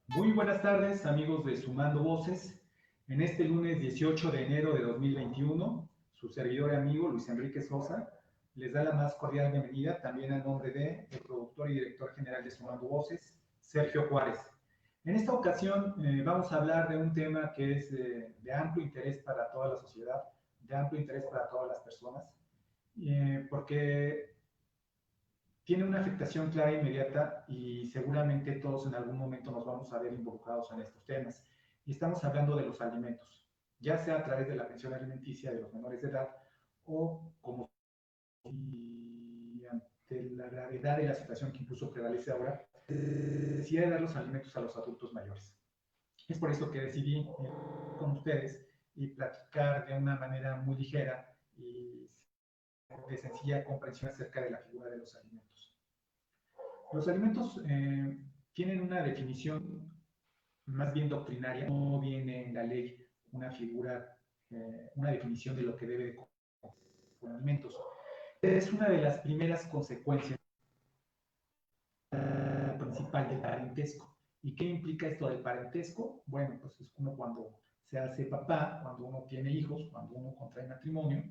Muy buenas tardes, amigos de Sumando Voces. En este lunes 18 de enero de 2021, su servidor y amigo Luis Enrique Sosa les da la más cordial bienvenida, también a nombre de el productor y director general de Sumando Voces, Sergio Juárez. En esta ocasión vamos a hablar de un tema que es de amplio interés para toda la sociedad, de amplio interés para todas las personas, porque tiene una afectación clara e inmediata y seguramente todos en algún momento nos vamos a ver involucrados en estos temas. Y estamos hablando de los alimentos, ya sea a través de la pensión alimenticia de los menores de edad o como y ante la gravedad de la situación que incluso prevalece ahora, decide dar los alimentos a los adultos mayores. Es por eso que decidí con ustedes y platicar de una manera muy ligera y de sencilla comprensión acerca de la figura de los alimentos. Los alimentos tienen una definición más bien doctrinaria, no viene en la ley una figura, una definición de lo que debe de comer con alimentos. Es una de las primeras consecuencias principal del parentesco. ¿Y qué implica esto del parentesco? Bueno, pues es como cuando se hace papá, cuando uno tiene hijos, cuando uno contrae matrimonio,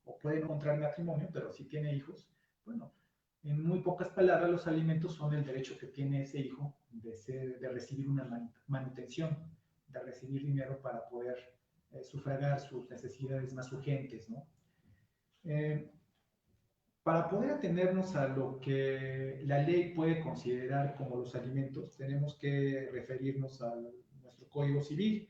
o puede no contraer matrimonio, pero si tiene hijos, bueno, en muy pocas palabras, los alimentos son el derecho que tiene ese hijo de recibir una manutención, de recibir dinero para poder sufragar sus necesidades más urgentes, ¿no? Para poder atenernos a lo que la ley puede considerar como los alimentos, tenemos que referirnos a nuestro Código Civil.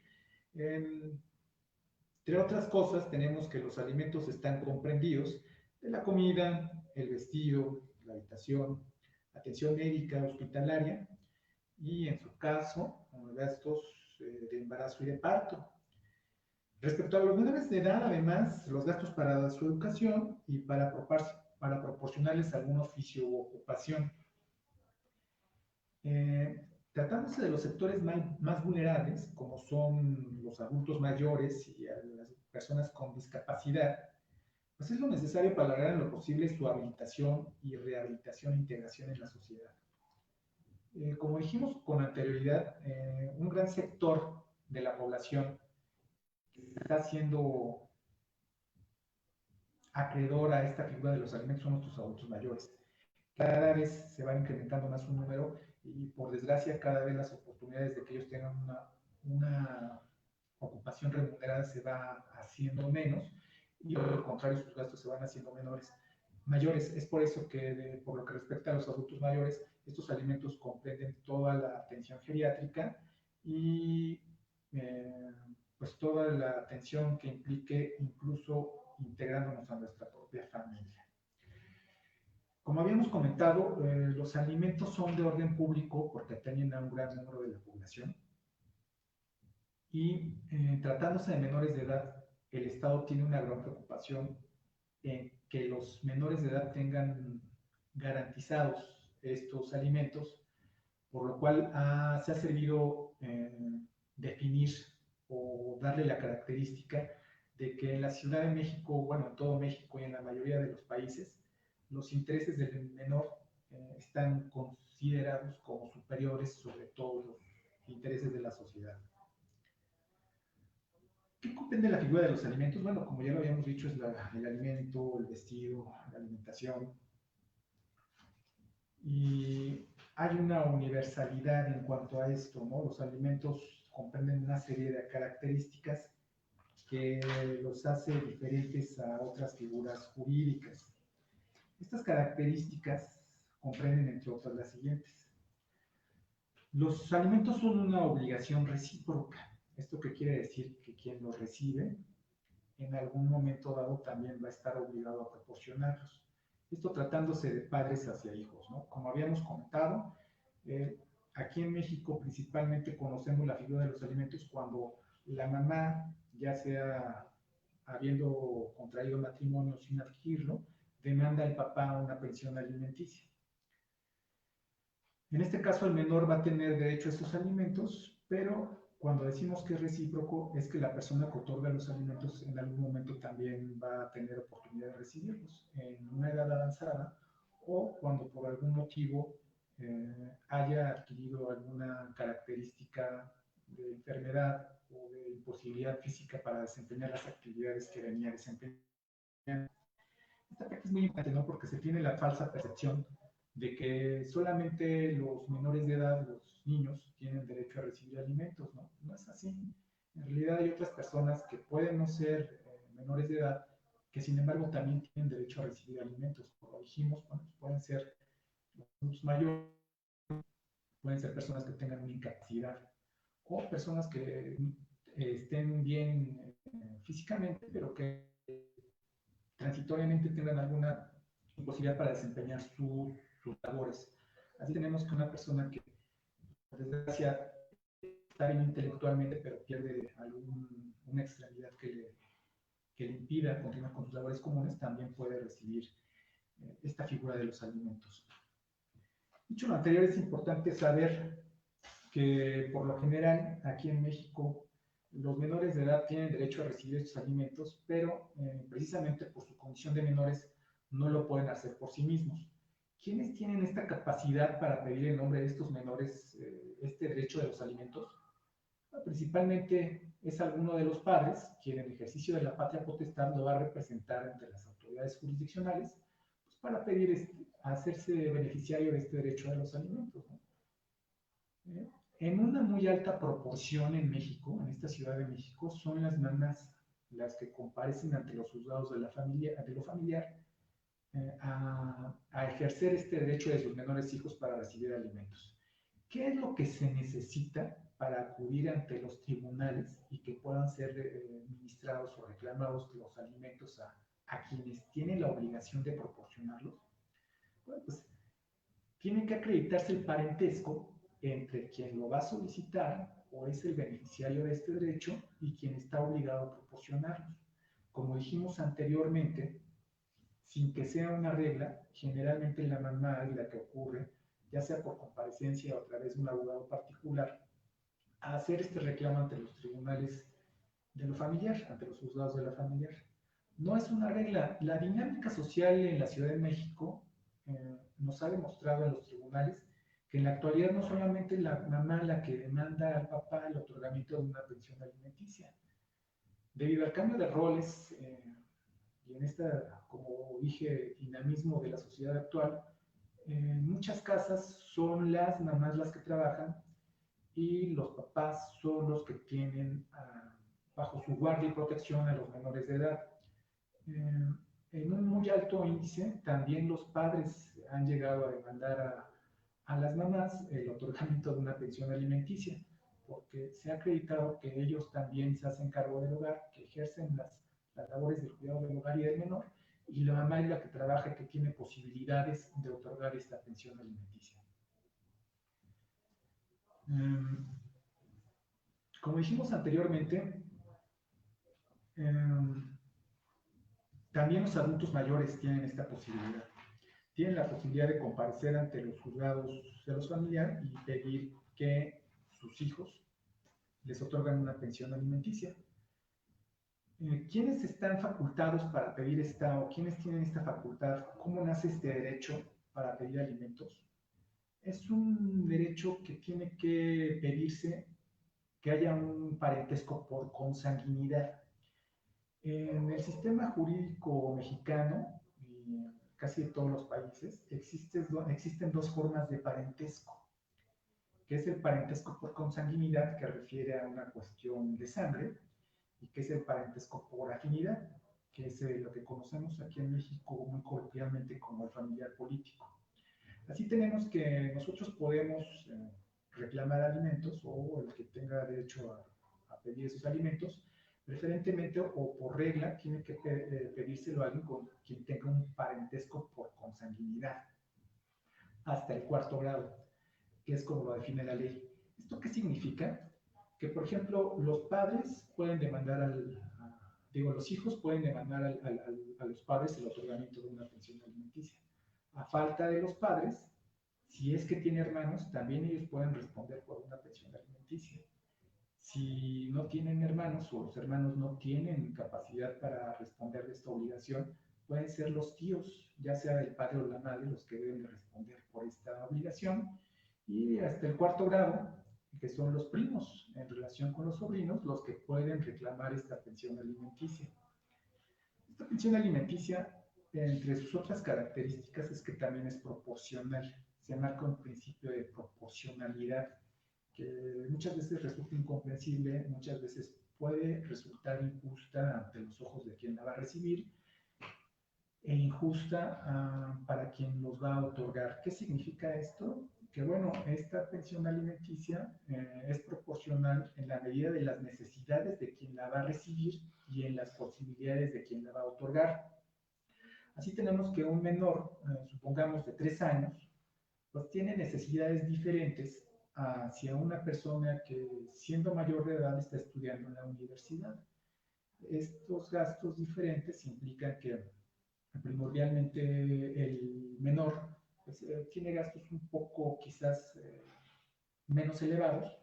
Entre otras cosas, tenemos que los alimentos están comprendidos de la comida, el vestido, la habitación, atención médica, hospitalaria y, en su caso, gastos de embarazo y de parto. Respecto a los menores de edad, además, los gastos para su educación y para proporcionarles algún oficio u ocupación. Tratándose de los sectores más vulnerables, como son los adultos mayores y las personas con discapacidad, pues es lo necesario para lograr en lo posible su habilitación y rehabilitación e integración en la sociedad. Como dijimos con anterioridad, un gran sector de la población está siendo acreedor a esta figura de los alimentos son nuestros adultos mayores. Cada vez se va incrementando más su número y, por desgracia, cada vez las oportunidades de que ellos tengan una ocupación remunerada se va haciendo menos y, al contrario, sus gastos se van haciendo mayores. Es por eso que, por lo que respecta a los adultos mayores, estos alimentos comprenden toda la atención geriátrica y pues toda la atención que implique incluso integrándonos a nuestra propia familia. Como habíamos comentado, los alimentos son de orden público porque atañen a un gran número de la población y tratándose de menores de edad, el Estado tiene una gran preocupación en que los menores de edad tengan garantizados estos alimentos, por lo cual se ha servido definir o darle la característica de que en la Ciudad de México, bueno, en todo México y en la mayoría de los países, los intereses del menor están considerados como superiores sobre todos los intereses de la sociedad. ¿Qué comprende la figura de los alimentos? Bueno, como ya lo habíamos dicho, es el alimento, el vestido, la alimentación. Y hay una universalidad en cuanto a esto, ¿no? Los alimentos comprenden una serie de características que los hace diferentes a otras figuras jurídicas. Estas características comprenden, entre otras, las siguientes. Los alimentos son una obligación recíproca. ¿Esto qué quiere decir? Que quien los recibe, en algún momento dado, también va a estar obligado a proporcionarlos. Esto tratándose de padres hacia hijos, ¿no? Como habíamos comentado, aquí en México principalmente conocemos la figura de los alimentos cuando la mamá, ya sea habiendo contraído matrimonio sin adquirirlo, demanda al papá una pensión alimenticia. En este caso, el menor va a tener derecho a estos alimentos, pero cuando decimos que es recíproco, es que la persona que otorga los alimentos en algún momento también va a tener oportunidad de recibirlos en una edad avanzada o cuando por algún motivo haya adquirido alguna característica de enfermedad o de imposibilidad física para desempeñar las actividades que venía desempeñando. Esta parte es muy importante, ¿no? Porque se tiene la falsa percepción de que solamente los menores de edad, los niños, tienen derecho a recibir alimentos, ¿no? No es así. En realidad hay otras personas que pueden no ser menores de edad, que sin embargo también tienen derecho a recibir alimentos. Como dijimos, bueno, pueden ser los mayores, pueden ser personas que tengan una incapacidad o personas que estén bien físicamente, pero que transitoriamente tengan alguna imposibilidad para desempeñar sus labores. Así tenemos que una persona que, por desgracia, está bien intelectualmente, pero pierde una extremidad que le impida continuar con sus labores comunes, también puede recibir esta figura de los alimentos. Dicho lo anterior, es importante saber que por lo general aquí en México los menores de edad tienen derecho a recibir estos alimentos, pero precisamente por su condición de menores no lo pueden hacer por sí mismos. ¿Quiénes tienen esta capacidad para pedir en nombre de estos menores este derecho de los alimentos? Bueno, principalmente es alguno de los padres, quien en ejercicio de la patria potestad lo va a representar ante las autoridades jurisdiccionales, pues para pedir hacerse beneficiario de este derecho de los alimentos, ¿no? En una muy alta proporción en México, en esta Ciudad de México, son las mamás las que comparecen ante los juzgados de lo familiar a ejercer este derecho de sus menores hijos para recibir alimentos. ¿Qué es lo que se necesita para acudir ante los tribunales y que puedan ser ministrados o reclamados los alimentos a quienes tienen la obligación de proporcionarlos? Bueno, pues tiene que acreditarse el parentesco entre quien lo va a solicitar o es el beneficiario de este derecho y quien está obligado a proporcionarlos. Como dijimos anteriormente, sin que sea una regla, generalmente la mamá es la que ocurre, ya sea por comparecencia o a través de un abogado particular, a hacer este reclamo ante los tribunales de lo familiar, ante los juzgados de lo familiar. No es una regla. La dinámica social en la Ciudad de México nos ha demostrado en los tribunales que en la actualidad no solamente la mamá la que demanda al papá el otorgamiento de una pensión alimenticia. Debido al cambio de roles y en esta, como dije, dinamismo de la sociedad actual, en muchas casas son las mamás las que trabajan y los papás son los que tienen bajo su guardia y protección a los menores de edad. En un muy alto índice, también los padres han llegado a demandar a las mamás el otorgamiento de una pensión alimenticia, porque se ha acreditado que ellos también se hacen cargo del hogar, que ejercen las labores del cuidado del hogar y del menor, y la mamá es la que trabaja y que tiene posibilidades de otorgar esta pensión alimenticia. Como dijimos anteriormente, también los adultos mayores tienen esta posibilidad. tienen la posibilidad de comparecer ante los juzgados de los familiares y pedir que sus hijos les otorgan una pensión alimenticia. ¿Quiénes están facultados para pedir esta, o quiénes tienen esta facultad? ¿Cómo nace este derecho para pedir alimentos? Es un derecho que tiene que pedirse que haya un parentesco por consanguinidad. En el sistema jurídico mexicano, y casi de todos los países, existen dos formas de parentesco, que es el parentesco por consanguinidad, que refiere a una cuestión de sangre, y que es el parentesco por afinidad, que es lo que conocemos aquí en México muy coloquialmente como el familiar político. Así tenemos que nosotros podemos reclamar alimentos, o el que tenga derecho a pedir esos alimentos, preferentemente o por regla tiene que pedírselo a alguien con quien tenga un parentesco por consanguinidad, hasta el cuarto grado, que es como lo define la ley. ¿Esto qué significa? Que, por ejemplo, los padres pueden demandar los hijos pueden demandar a los padres el otorgamiento de una pensión alimenticia. A falta de los padres, si es que tiene hermanos, también ellos pueden responder por una pensión alimenticia. Si no tienen hermanos o los hermanos no tienen capacidad para responder de esta obligación, pueden ser los tíos, ya sea el padre o la madre, los que deben de responder por esta obligación. Y hasta el cuarto grado, que son los primos en relación con los sobrinos, los que pueden reclamar esta pensión alimenticia. Esta pensión alimenticia, entre sus otras características, es que también es proporcional. Se marca un principio de proporcionalidad que muchas veces resulta incomprensible, muchas veces puede resultar injusta ante los ojos de quien la va a recibir, e injusta para quien los va a otorgar. ¿Qué significa esto? Que bueno, esta pensión alimenticia es proporcional en la medida de las necesidades de quien la va a recibir y en las posibilidades de quien la va a otorgar. Así tenemos que un menor, supongamos de 3 años, pues tiene necesidades diferentes hacia una persona que, siendo mayor de edad, está estudiando en la universidad. Estos gastos diferentes implican que primordialmente el menor pues, tiene gastos un poco quizás menos elevados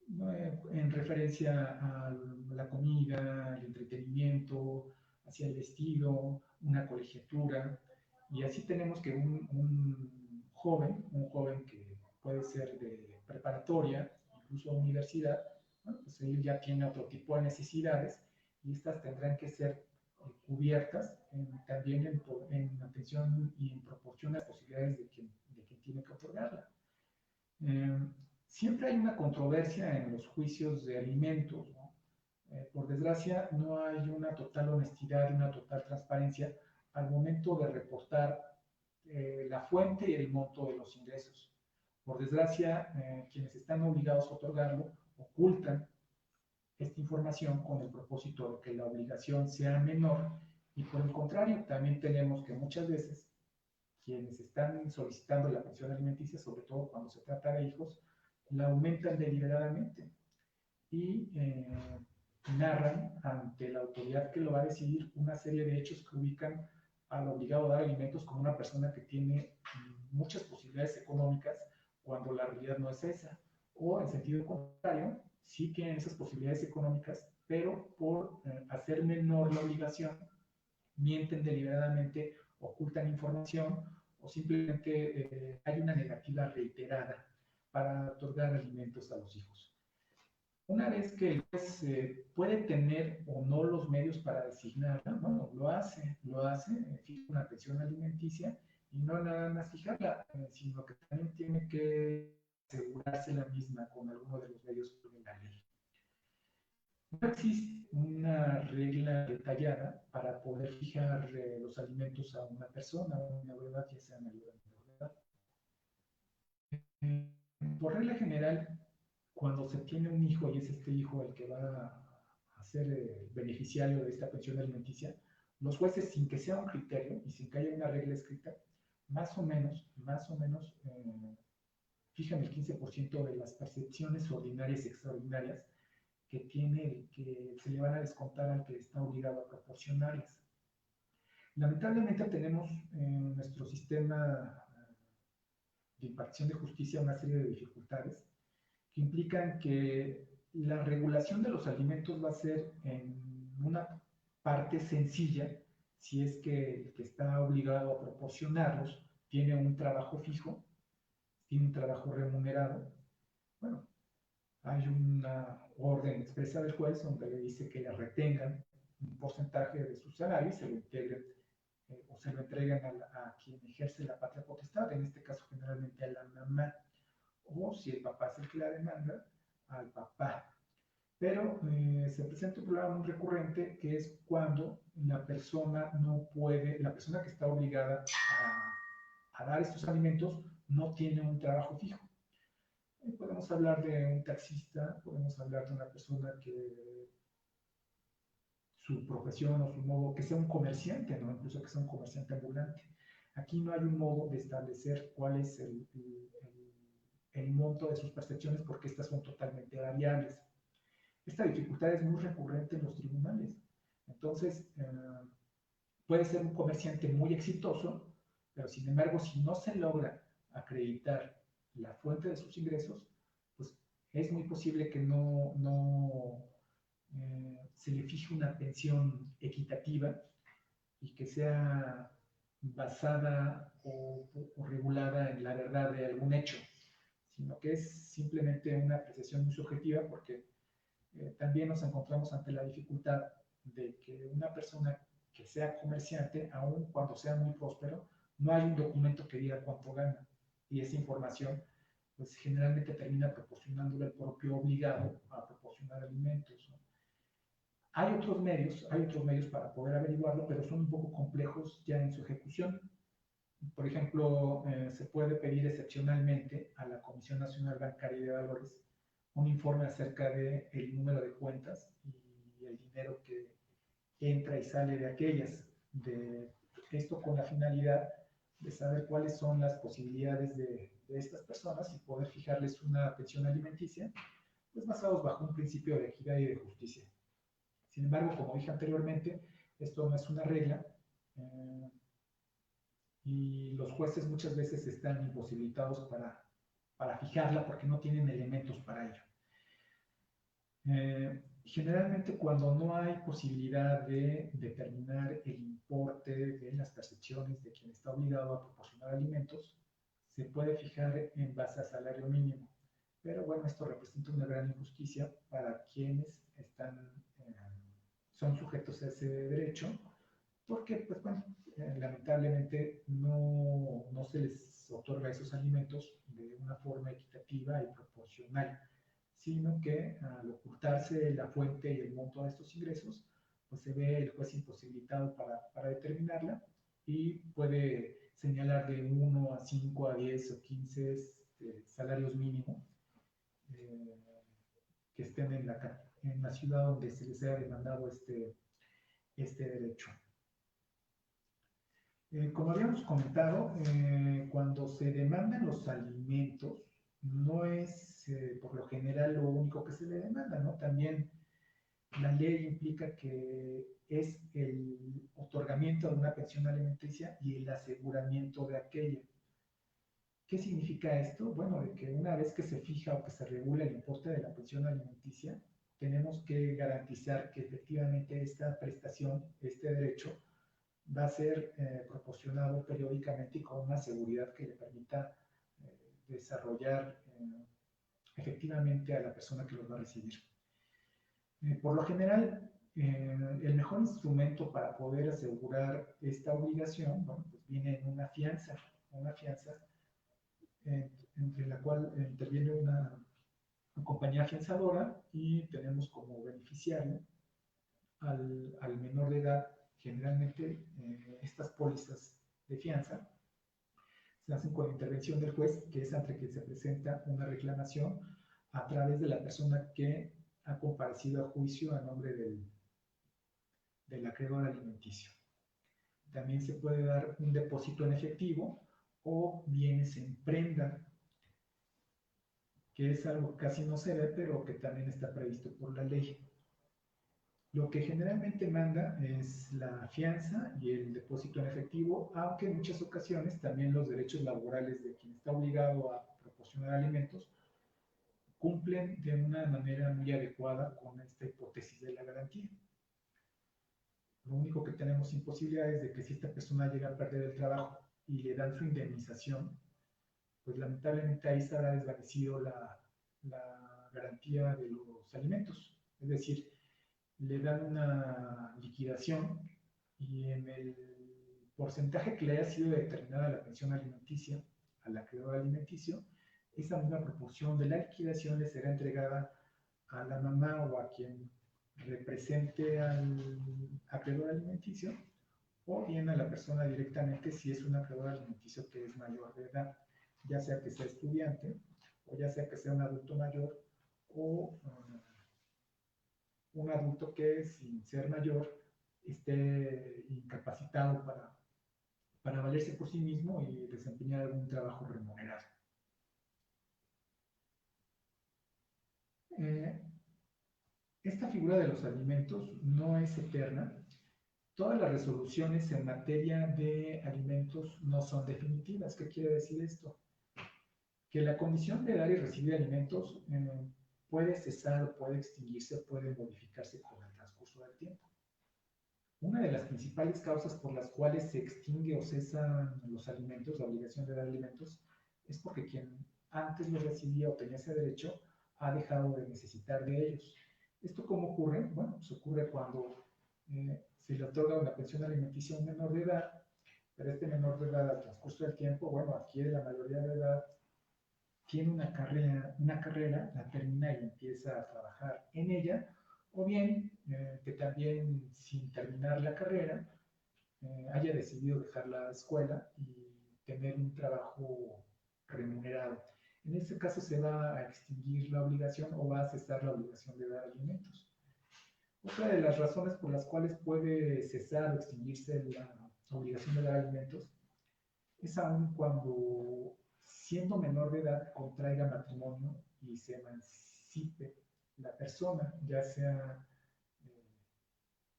en referencia a la comida, el entretenimiento, hacia el vestido, una colegiatura, y así tenemos que un joven que puede ser de preparatoria, incluso universidad, bueno, pues él ya tiene otro tipo de necesidades y estas tendrán que ser cubiertas también en atención y en proporción a las posibilidades de quien tiene que otorgarla. Siempre hay una controversia en los juicios de alimentos, ¿no? Por desgracia, no hay una total honestidad y una total transparencia al momento de reportar la fuente y el monto de los ingresos. Por desgracia, quienes están obligados a otorgarlo ocultan esta información con el propósito de que la obligación sea menor, y por el contrario, también tenemos que muchas veces quienes están solicitando la pensión alimenticia, sobre todo cuando se trata de hijos, la aumentan deliberadamente y narran ante la autoridad que lo va a decidir una serie de hechos que ubican al obligado a dar alimentos como una persona que tiene muchas posibilidades económicas, cuando la realidad no es esa. O en sentido contrario, sí tienen esas posibilidades económicas, pero por hacer menor la obligación, mienten deliberadamente, ocultan información, o simplemente hay una negativa reiterada para otorgar alimentos a los hijos. Una vez que el juez puede tener o no los medios para designarla, bueno, lo hace, fija una pensión alimenticia, y no nada más fijarla, sino que también tiene que asegurarse la misma con alguno de los medios de la ley. No existe una regla detallada para poder fijar los alimentos a una persona, a una edad, ya sea mayor o menor de edad. Por regla general, cuando se tiene un hijo y es este hijo el que va a ser beneficiario de esta pensión alimenticia, los jueces, sin que sea un criterio y sin que haya una regla escrita, más o menos, fijan el 15% de las percepciones ordinarias y extraordinarias que se le van a descontar al que está obligado a proporcionarlas. Lamentablemente tenemos en nuestro sistema de impartición de justicia una serie de dificultades que implican que la regulación de los alimentos va a ser en una parte sencilla si es que el que está obligado a proporcionarlos tiene un trabajo fijo, tiene un trabajo remunerado. Bueno, hay una orden expresa del juez donde le dice que le retengan un porcentaje de su salario y se lo integren o se lo entreguen a quien ejerce la patria potestad, en este caso generalmente a la mamá, o si el papá es el que la demanda, al papá. Pero se presenta un problema muy recurrente que es cuando la persona no puede, la persona que está obligada a dar estos alimentos no tiene un trabajo fijo. Podemos hablar de un taxista, podemos hablar de una persona que su profesión o su modo, que sea un comerciante, ¿no? Incluso que sea un comerciante ambulante. Aquí no hay un modo de establecer cuál es el monto de sus percepciones porque estas son totalmente variables. Esta dificultad es muy recurrente en los tribunales. Entonces, puede ser un comerciante muy exitoso, pero sin embargo, si no se logra acreditar la fuente de sus ingresos, pues es muy posible que no se le fije una pensión equitativa y que sea basada o regulada en la verdad de algún hecho, sino que es simplemente una apreciación muy subjetiva porque también nos encontramos ante la dificultad de que una persona que sea comerciante, aun cuando sea muy próspero, no hay un documento que diga cuánto gana. Y esa información, pues generalmente termina proporcionándole el propio obligado a proporcionar alimentos, ¿no? Hay otros medios para poder averiguarlo, pero son un poco complejos ya en su ejecución. Por ejemplo, se puede pedir excepcionalmente a la Comisión Nacional Bancaria y de Valores un informe acerca del número de cuentas y el dinero que entra y sale de aquellas. De esto con la finalidad de saber cuáles son las posibilidades de estas personas y poder fijarles una pensión alimenticia, pues basados bajo un principio de equidad y de justicia. Sin embargo, como dije anteriormente, esto no es una regla y los jueces muchas veces están imposibilitados para fijarla porque no tienen elementos para ello. Generalmente cuando no hay posibilidad de determinar el importe de las percepciones de quien está obligado a proporcionar alimentos, se puede fijar en base a salario mínimo. Pero bueno, esto representa una gran injusticia para quienes son sujetos a ese derecho, porque pues bueno, lamentablemente no se les otorga esos alimentos de una forma equitativa y proporcional, sino que al ocultarse la fuente y el monto de estos ingresos, pues se ve el juez imposibilitado para determinarla y puede señalar de 1 a 5 a 10 o 15 salarios mínimos que estén en la ciudad donde se les haya demandado este derecho. Como habíamos comentado, cuando se demandan los alimentos, no es por lo general lo único que se le demanda, ¿no? También la ley implica que es el otorgamiento de una pensión alimenticia y el aseguramiento de aquella. ¿Qué significa esto? Bueno, de que una vez que se fija o que se regula el importe de la pensión alimenticia, tenemos que garantizar que efectivamente esta prestación, este derecho, va a ser proporcionado periódicamente y con una seguridad que le permita desarrollar efectivamente a la persona que los va a recibir. Por lo general, el mejor instrumento para poder asegurar esta obligación, bueno, pues viene en una fianza entre la cual interviene una compañía afianzadora y tenemos como beneficiario al menor de edad. Generalmente estas pólizas de fianza se hacen con la intervención del juez, que es ante que se presenta una reclamación a través de la persona que ha comparecido a juicio a nombre del acreedor alimenticio. También se puede dar un depósito en efectivo o bienes en prenda, que es algo que casi no se ve, pero que también está previsto por la ley. Lo que generalmente manda es la fianza y el depósito en efectivo, aunque en muchas ocasiones también los derechos laborales de quien está obligado a proporcionar alimentos cumplen de una manera muy adecuada con esta hipótesis de la garantía. Lo único que tenemos sin posibilidades de que si esta persona llega a perder el trabajo y le dan su indemnización, pues lamentablemente ahí se habrá desvanecido la garantía de los alimentos. Es decir, le dan una liquidación y en el porcentaje que le haya sido determinada la pensión alimenticia al acreedor alimenticio, esa misma proporción de la liquidación le será entregada a la mamá o a quien represente al acreedor alimenticio, o bien a la persona directamente si es un acreedor alimenticio que es mayor de edad, ya sea que sea estudiante o ya sea que sea un adulto mayor o un adulto que sin ser mayor esté incapacitado para valerse por sí mismo y desempeñar algún trabajo remunerado. Eh, esta figura de los alimentos no es eterna. Todas las resoluciones en materia de alimentos no son definitivas. ¿Qué quiere decir esto? Que la condición de dar y recibir alimentos puede cesar, puede extinguirse, puede modificarse con el transcurso del tiempo. Una de las principales causas por las cuales se extingue o cesan los alimentos, la obligación de dar alimentos, es porque quien antes los recibía o tenía ese derecho ha dejado de necesitar de ellos. ¿Esto cómo ocurre? Bueno, pues ocurre cuando se le otorga una pensión alimenticia a un menor de edad, pero este menor de edad al transcurso del tiempo, bueno, adquiere la mayoría de edad, tiene una carrera, la termina y empieza a trabajar en ella, o bien que también sin terminar la carrera haya decidido dejar la escuela y tener un trabajo remunerado. En este caso se va a extinguir la obligación o va a cesar la obligación de dar alimentos. Otra de las razones por las cuales puede cesar o extinguirse la obligación de dar alimentos es aún cuando, siendo menor de edad, contraiga matrimonio y se emancipe la persona, ya sea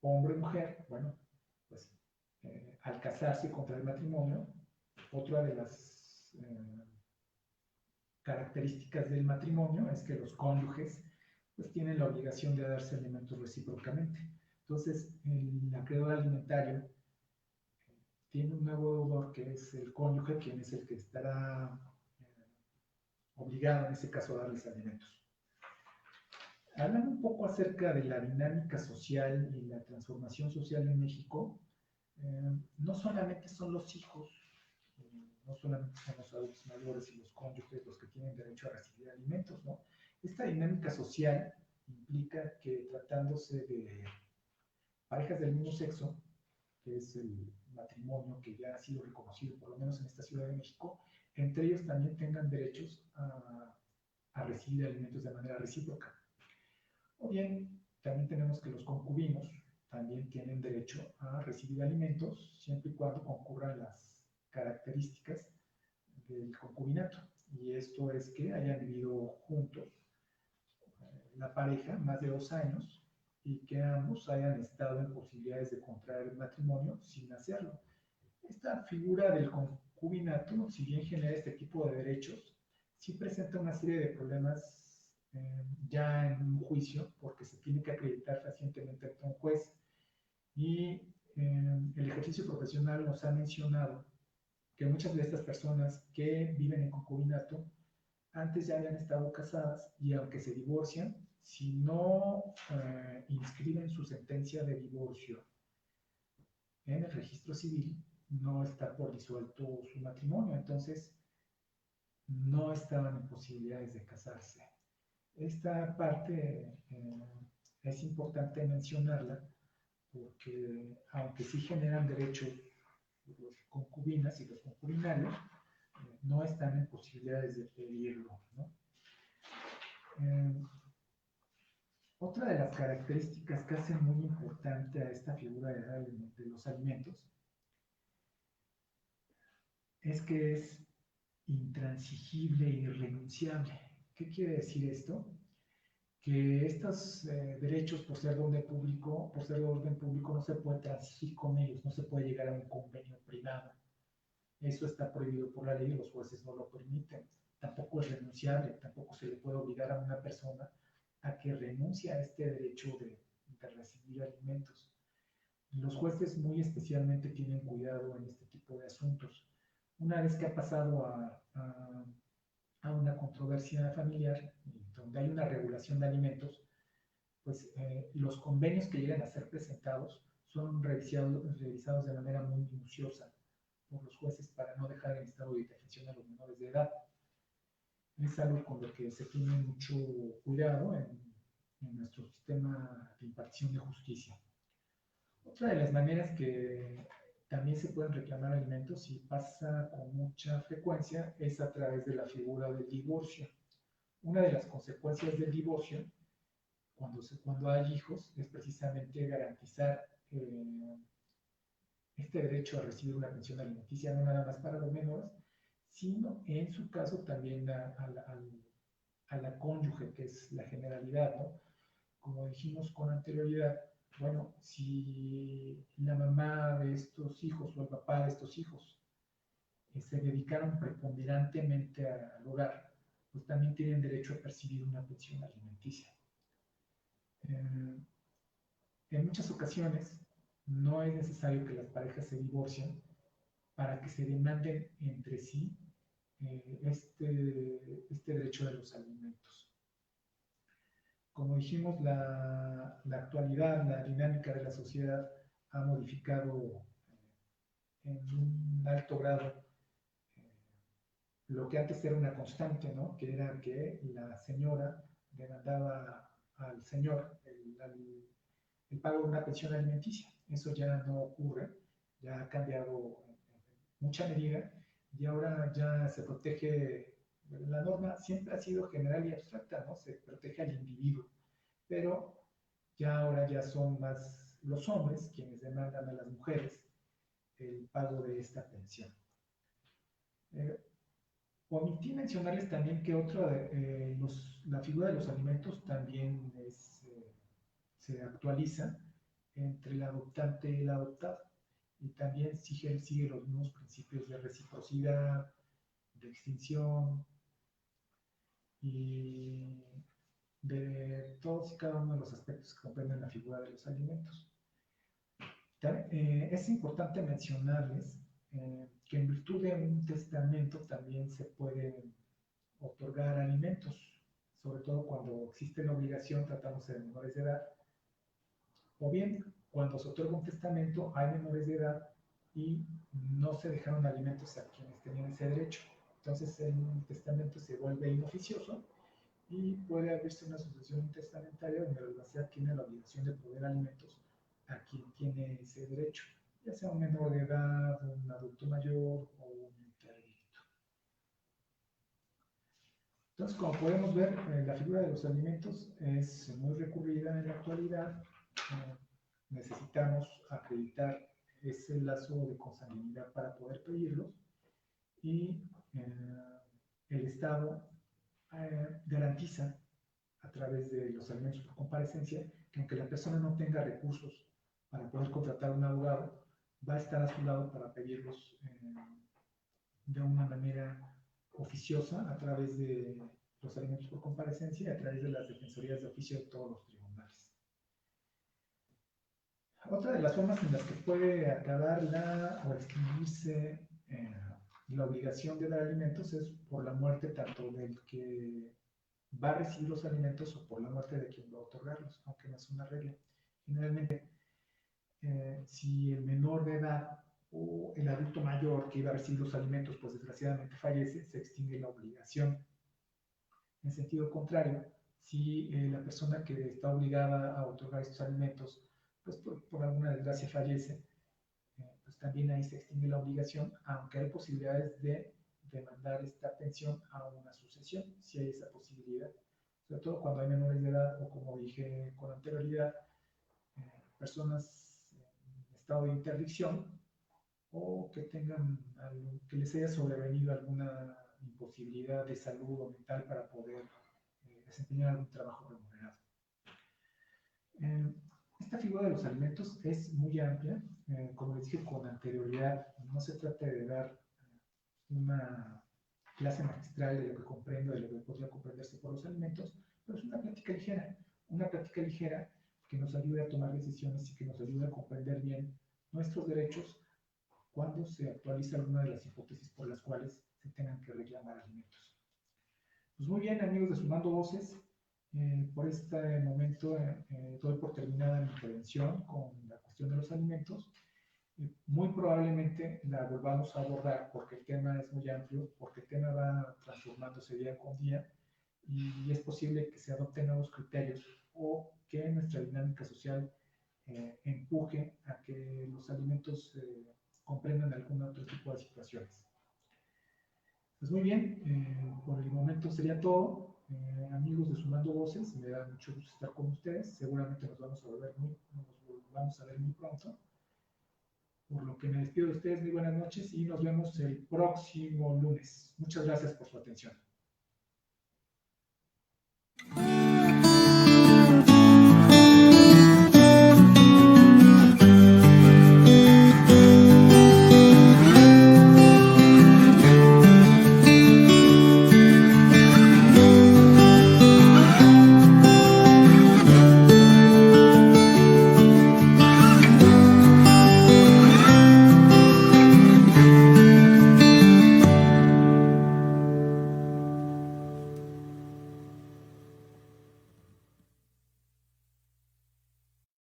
hombre o mujer. Bueno, pues al casarse y contraer matrimonio, otra de las características del matrimonio es que los cónyuges pues tienen la obligación de darse alimentos recíprocamente. Entonces, el acreedor alimentario tiene un nuevo deudor que es el cónyuge, quien es el que estará obligado en este caso a darles alimentos. Hablando un poco acerca de la dinámica social y la transformación social en México, no solamente son los hijos, no solamente son los adultos mayores y los cónyuges los que tienen derecho a recibir alimentos, ¿no? Esta dinámica social implica que tratándose de parejas del mismo sexo, que es el matrimonio que ya ha sido reconocido, por lo menos en esta Ciudad de México, entre ellos también tengan derechos a recibir alimentos de manera recíproca. O bien, también tenemos que los concubinos también tienen derecho a recibir alimentos, siempre y cuando concurran las características del concubinato. Y esto es que hayan vivido juntos la pareja más de 2 años y que ambos hayan estado en posibilidades de contraer matrimonio sin hacerlo. Esta figura del concubinato, si bien genera este tipo de derechos, sí presenta una serie de problemas ya en un juicio, porque se tiene que acreditar fehacientemente ante un juez. Y el ejercicio profesional nos ha mencionado que muchas de estas personas que viven en concubinato antes ya habían estado casadas y aunque se divorcian, si no inscriben su sentencia de divorcio en el registro civil, no está por disuelto su matrimonio, entonces no estaban en posibilidades de casarse. Esta parte es importante mencionarla porque aunque sí generan derechos los concubinas y los concubinarios, no están en posibilidades de pedirlo, ¿no? Otra de las características que hacen muy importante a esta figura de los alimentos es que es intransigible e irrenunciable. ¿Qué quiere decir esto? que estos derechos, por ser de orden público, no se puede transigir con ellos, no se puede llegar a un convenio privado. Eso está prohibido por la ley y los jueces no lo permiten. Tampoco es renunciable, tampoco se le puede obligar a una persona a que renuncie a este derecho de recibir alimentos. Los jueces muy especialmente tienen cuidado en este tipo de asuntos. Una vez que ha pasado a una controversia familiar, donde hay una regulación de alimentos, pues los convenios que llegan a ser presentados son revisados de manera muy minuciosa por los jueces para no dejar en estado de indefensión a los menores de edad. Es algo con lo que se tiene mucho cuidado en nuestro sistema de impartición de justicia. Otra de las maneras que también se pueden reclamar alimentos y pasa con mucha frecuencia es a través de la figura del divorcio. Una de las consecuencias del divorcio, cuando hay hijos, es precisamente garantizar este derecho a recibir una pensión alimenticia, no nada más para los menores, sino en su caso también a la cónyuge, que es la generalidad, ¿no? Como dijimos con anterioridad, bueno, si la mamá de estos hijos o el papá de estos hijos se dedicaron preponderantemente al hogar, pues también tienen derecho a percibir una pensión alimenticia. En muchas ocasiones no es necesario que las parejas se divorcien para que se demanden entre sí este derecho de los alimentos. Como dijimos, la actualidad, la dinámica de la sociedad ha modificado en un alto grado lo que antes era una constante, ¿no? Que era que la señora demandaba al señor el pago de una pensión alimenticia. Eso ya no ocurre, ya ha cambiado en mucha medida y ahora ya se protege, la norma siempre ha sido general y abstracta, ¿no? Se protege al individuo, pero ya ahora ya son más los hombres quienes demandan a las mujeres el pago de esta pensión. Omití mencionarles también que la figura de los alimentos también se actualiza entre el adoptante y el adoptado. Y también sigue los mismos principios de reciprocidad, de extinción y de todos y cada uno de los aspectos que comprenden la figura de los alimentos. Es importante mencionarles que en virtud de un testamento también se pueden otorgar alimentos, sobre todo cuando existe la obligación, tratándose de menores de edad, o bien cuando se otorga un testamento hay menores de edad y no se dejaron alimentos a quienes tenían ese derecho. Entonces el testamento se vuelve inoficioso y puede abrirse una sucesión testamentaria donde el albacea tiene la obligación de proveer alimentos a quien tiene ese derecho, ya sea un menor de edad, un adulto mayor o un interdicto. Entonces, como podemos ver, la figura de los alimentos es muy recurrida en la actualidad. Necesitamos acreditar ese lazo de consanguinidad para poder pedirlos y el Estado garantiza a través de los alimentos por comparecencia que aunque la persona no tenga recursos para poder contratar un abogado, va a estar a su lado para pedirlos de una manera oficiosa a través de los alimentos por comparecencia y a través de las defensorías de oficio de todos los tribunales. Otra de las formas en las que puede acabar o extinguirse la obligación de dar alimentos es por la muerte tanto del que va a recibir los alimentos o por la muerte de quien va a otorgarlos, aunque no es una regla. Generalmente, si el menor de edad o el adulto mayor que iba a recibir los alimentos, pues desgraciadamente fallece, se extingue la obligación. En sentido contrario, si la persona que está obligada a otorgar estos alimentos, pues por alguna desgracia fallece, pues también ahí se extingue la obligación, aunque hay posibilidades de demandar esta pensión a una sucesión, si hay esa posibilidad, sobre todo cuando hay menores de edad o, como dije con anterioridad, personas en estado de interdicción o que les haya sobrevenido alguna imposibilidad de salud o mental para poder desempeñar algún trabajo remunerado. Esta figura de los alimentos es muy amplia. Como les dije con anterioridad, no se trata de dar una clase magistral de lo que comprendo, de lo que podría comprenderse por los alimentos, pero es una plática ligera que nos ayude a tomar decisiones y que nos ayude a comprender bien nuestros derechos cuando se actualiza alguna de las hipótesis por las cuales se tengan que reclamar alimentos. Pues muy bien, amigos de Sumando Voces, por este momento doy por terminada mi intervención con la cuestión de los alimentos. Muy probablemente la volvamos a abordar porque el tema es muy amplio, porque el tema va transformándose día con día y es posible que se adopten nuevos criterios o que nuestra dinámica social empuje a que los alimentos comprendan algún otro tipo de situaciones. Pues muy bien, por el momento sería todo. Amigos de Sumando Voces, me da mucho gusto estar con ustedes. Seguramente nos vamos a ver muy pronto. Por lo que me despido de ustedes, muy buenas noches y nos vemos el próximo lunes. Muchas gracias por su atención.